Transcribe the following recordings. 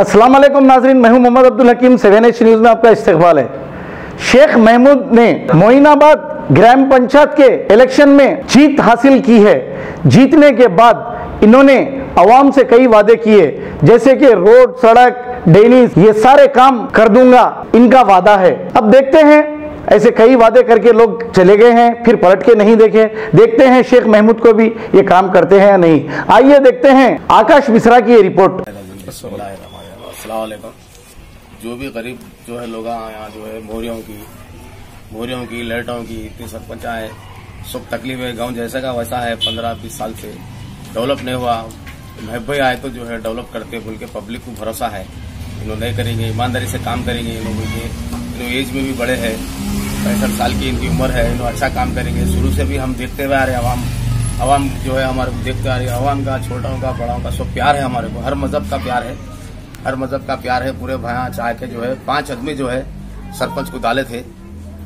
अस्सलाम वालेकुम नाज़रीन, मैं हूं मोहम्मद अब्दुल हकीम। 7H न्यूज़ में आपका इस्तकबाल है। शेख महमूद ने मोइनाबाद ग्राम पंचायत के इलेक्शन में जीत हासिल की है। जीतने के बाद इन्होंने आवाम से कई वादे किए, जैसे कि रोड, सड़क, ड्रेनेज, ये सारे काम कर दूंगा, इनका वादा है। अब देखते हैं, ऐसे कई वादे करके लोग चले गए हैं, फिर पलट के नहीं देखे। देखते हैं शेख महमूद को भी ये काम करते हैं या नहीं। आइए देखते हैं आकाश मिश्रा की ये रिपोर्ट। अस्सलाम वालेकुम। जो भी गरीब जो है लोग यहाँ जो है मोरियों की लाइटों की इतनी सरपंच है, सब तकलीफ है। गांव जैसा का वैसा है, 15-20 साल से डेवलप नहीं हुआ। महब भाई आए तो जो है डेवलप करते बोल के पब्लिक को भरोसा है, इन्होंने करेंगे, ईमानदारी से काम करेंगे। इन लोगों के एज में भी बड़े हैं, 65 साल की इनकी उम्र है, इन्होंने अच्छा काम करेंगे। शुरू से भी हम देखते हुए आ रहे हैं, आवाम जो है हमारे को देखते आ रही है। आवाम का, छोटों का, बड़ों का सब प्यार है हमारे को, हर मजहब का प्यार है, हर मजहब का प्यार है। पूरे भाया चाह के जो है 5 आदमी जो है सरपंच को डाले थे,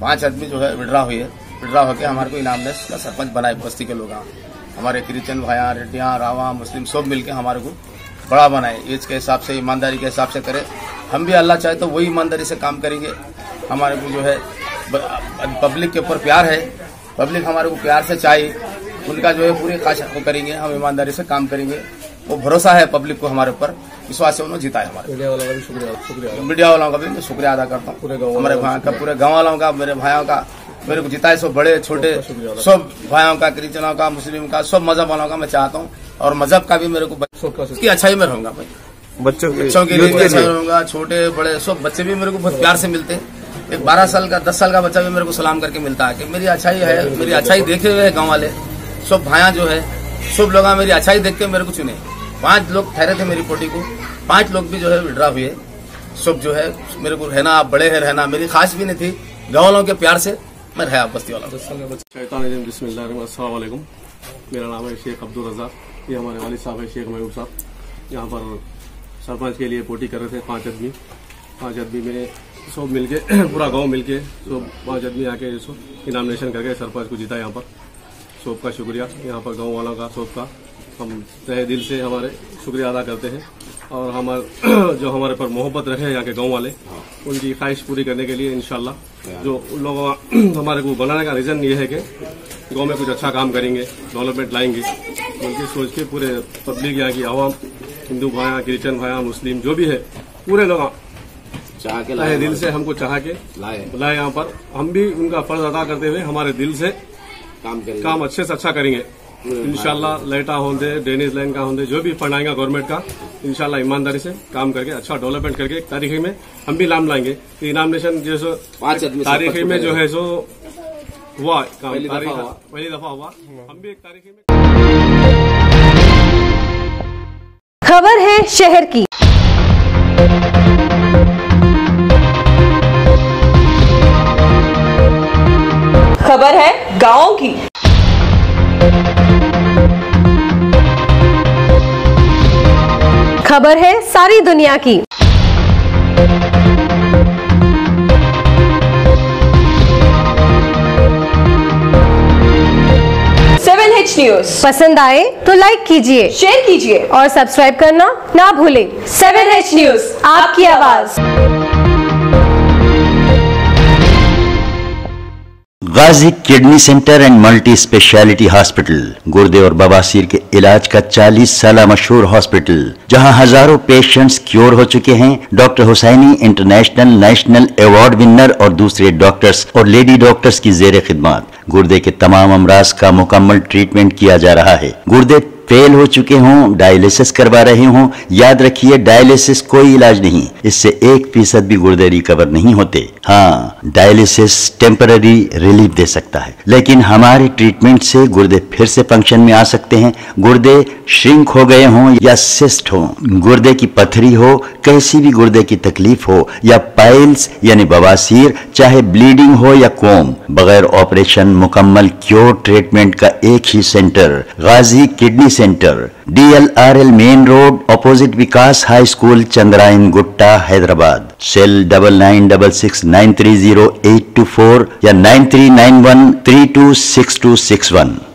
5 आदमी जो है विड्रा होकर हमारे को इनाम का सरपंच बनाए। बस्ती के लोग हमारे क्रिश्चियन भाया, रेड्डियां, रावा, मुस्लिम सब मिलके हमारे को बड़ा बनाए। एज के हिसाब से, ईमानदारी के हिसाब से करे। हम भी अल्लाह चाहे तो वही ईमानदारी से काम करेंगे। हमारे को जो है पब्लिक के ऊपर प्यार है, पब्लिक हमारे को प्यार से चाहिए, उनका जो है पूरी खास को करेंगे। हम ईमानदारी से काम करेंगे, वो भरोसा है पब्लिक को हमारे ऊपर, विश्वास से उन्होंने जीता है। हमारे मीडिया वालों का भी मैं शुक्रिया अदा करता हूँ, हमारे भाई का, पूरे गाँव वालों का, मेरे भाइयों का, मेरे को जिताए। सब बड़े छोटे सब भाइयों का, क्रिश्चियनों का, मुस्लिम का, सब मजहब वालों का मैं चाहता हूँ। और मजहब का भी मेरे को की अच्छाई में रहूंगा भाई, बच्चों के लिए भी अच्छा रहूंगा। छोटे बड़े सब बच्चे भी मेरे को बहुत प्यार से मिलते हैं। एक 12 साल का, 10 साल का बच्चा भी मेरे को सलाम करके मिलता है कि मेरी अच्छाई है, मेरी अच्छाई देखे हुए गाँव वाले सब भाइयां जो है, सब लोग मेरी अच्छाई देख के मेरे को चुने। 5 लोग ठहरे थे मेरी पोटी को, 5 लोग भी जो है विड्रा हुए। सब जो है मेरे को रहना, आप बड़े है रहना, मेरी खास भी नहीं थी, गाँव वालों के प्यार से मैं रहा बस्ती वाला। बिस्मिल्लाहिर्रहमानिर्रहीम। मेरा नाम है शेख अब्दुल रज़ाक, ये हमारे वालिद साहब है शेख महबूब साहब। यहाँ पर सरपंच के लिए पोटी कर रहे थे 5 आदमी। 5 आदमी में सब मिलके पूरा गांव मिलके सब 5 आदमी आके इनामिनेशन करके सरपंच को जीता। यहाँ पर सबका शुक्रिया, यहाँ पर गांव वालों का, सबका हम तहे दिल से हमारे शुक्रिया अदा करते हैं। और जो हमारे पर मोहब्बत रखे यहाँ के गांव वाले, उनकी ख्वाहिश पूरी करने के लिए इंशाल्लाह जो उन लोगों हमारे को बनाने का रीजन ये है कि गांव में कुछ अच्छा काम करेंगे, डेवलपमेंट लाएंगे, उनकी सोच के पूरे पब्लिक, यहाँ की आवाम, हिंदू भाया, क्रिश्चियन भाया, मुस्लिम जो भी है, पूरे लोग तहे दिल से हमको चाह के लाए यहाँ पर। हम भी उनका फर्ज अदा करते हुए हमारे दिल से काम अच्छे से अच्छा करेंगे इंशाल्लाह। लाइटा होंगे, ड्रेनेज लाइन का होंगे, जो भी फंड आएगा गवर्नमेंट का, इंशाल्लाह ईमानदारी से काम करके अच्छा डेवलपमेंट करके एक तारीखी में हम भी नाम लाएंगे। इनामिनेशन जो सो 5 तारीखी में जो है सो हुआ काम, पहली दफा हुआ, हम भी एक तारीखी में। खबर है शहर की, खबर है गाँव की, खबर है सारी दुनिया की। 7H न्यूज़ पसंद आए तो लाइक कीजिए, शेयर कीजिए और सब्सक्राइब करना ना भूलें। 7H न्यूज़, आपकी आवाज। Ghazi kidney centre and multi speciality hospital, गुर्दे और बवासीर के इलाज का 40 साल मशहूर हॉस्पिटल, जहां हजारों पेशेंट्स क्योर हो चुके हैं। Doctor Husaini international national award winner और दूसरे डॉक्टर्स और लेडी डॉक्टर्स की जेर खिदमत गुर्दे के तमाम अमराज का मुकम्मल ट्रीटमेंट किया जा रहा है। गुर्दे फेल हो चुके हों, डायलिसिस करवा रहे हों, याद रखिए डायलिसिस कोई इलाज नहीं, इससे 1% भी गुर्दे रिकवर नहीं होते। हाँ, डायलिसिस टेम्पररी रिलीफ दे सकता है, लेकिन हमारे ट्रीटमेंट से गुर्दे फिर से फंक्शन में आ सकते हैं। गुर्दे श्रिंक हो गए हों या सिस्ट हो, गुर्दे की पथरी हो, कैसी भी गुर्दे की तकलीफ हो, या पाइल्स यानी बवासीर, चाहे ब्लीडिंग हो या कोम, बगैर ऑपरेशन मुकम्मल क्योर ट्रीटमेंट का एक ही centre, Ghazi kidney centre, DLRL main road, opposite Vikas high school, Chandrayan Gutta, Hyderabad. Cell 9966930824 या 9391326261।